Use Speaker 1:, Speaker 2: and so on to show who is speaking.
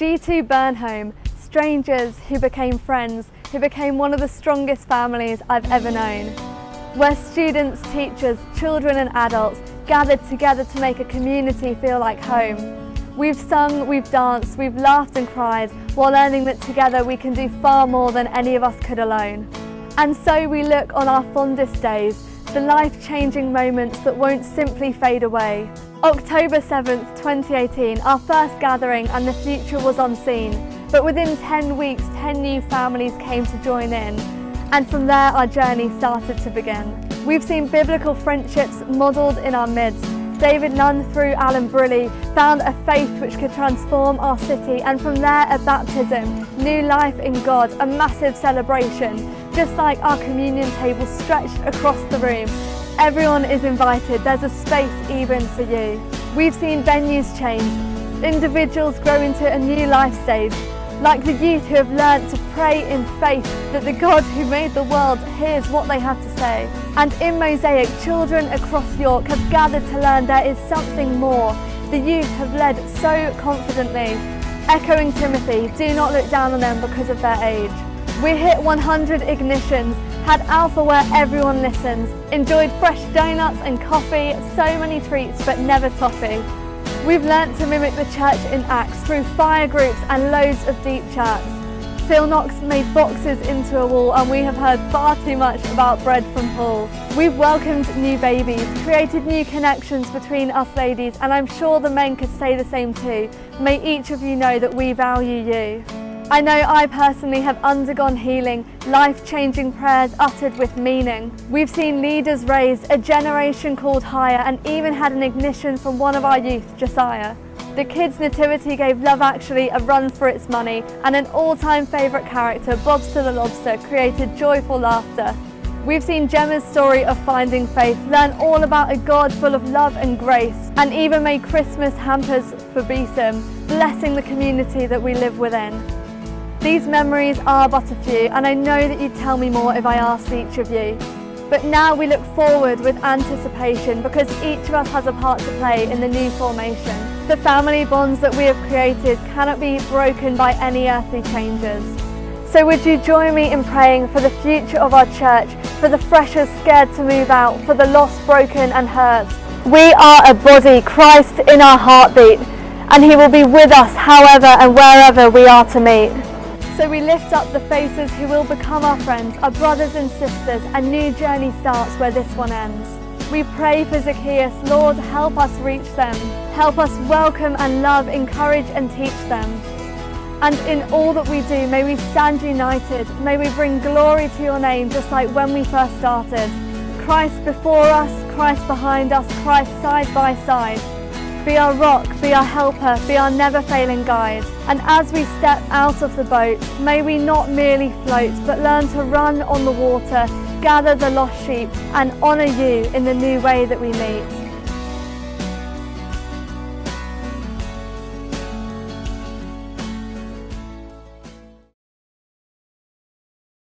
Speaker 1: G2 Burnholme, strangers who became friends, who became one of the strongest families I've ever known. Where students, teachers, children and adults gathered together to make a community feel like home. We've sung, we've danced, we've laughed and cried, while learning that together we can do far more than any of us could alone. And so we look on our fondest days, the life-changing moments that won't simply fade away. October 7th, 2018, our first gathering, and the future was unseen. But within 10 weeks, 10 new families came to join in. And from there, our journey started to begin. We've seen biblical friendships modelled in our midst. David Nunn through Alan Brully found a faith which could transform our city, and from there a baptism, new life in God, a massive celebration. Just like our communion table stretched across the room, everyone is invited, there's a space even for you. We've seen venues change, individuals grow into a new life stage, like the youth who have learnt to pray in faith that the God who made the world hears what they have to say. And in Mosaic, children across York have gathered to learn there is something more. The youth have led so confidently, echoing Timothy, do not look down on them because of their age. We hit 100 ignitions, had Alpha where everyone listens, enjoyed fresh donuts and coffee, so many treats but never toffee. We've learnt to mimic the church in Acts through fire groups and loads of deep chats. Phil Knox made boxes into a wall, and we have heard far too much about bread from Paul. We've welcomed new babies, created new connections between us ladies, and I'm sure the men could say the same too. May each of you know that we value you. I know I personally have undergone healing, life-changing prayers uttered with meaning. We've seen leaders raised, a generation called higher, and even had an ignition from one of our youth, Josiah. The Kids Nativity gave Love Actually a run for its money, and an all-time favourite character, Bobster the Lobster, created joyful laughter. We've seen Gemma's story of finding faith, learn all about a God full of love and grace, and even made Christmas hampers for Beeson, blessing the community that we live within. These memories are but a few, and I know that you'd tell me more if I asked each of you. But now we look forward with anticipation, because each of us has a part to play in the new formation. The family bonds that we have created cannot be broken by any earthly changes. So would you join me in praying for the future of our church, for the freshers scared to move out, for the lost, broken and hurt? We are a body, Christ in our heartbeat, and He will be with us however and wherever we are to meet. So we lift up the faces who will become our friends, our brothers and sisters, a new journey starts where this one ends. We pray for Zacchaeus, Lord, help us reach them. Help us welcome and love, encourage and teach them. And in all that we do, may we stand united. May we bring glory to your name, just like when we first started. Christ before us, Christ behind us, Christ side by side. Be our rock, be our helper, be our never-failing guide. And as we step out of the boat, may we not merely float, but learn to run on the water, gather the lost sheep, and honour you in the new way that we meet.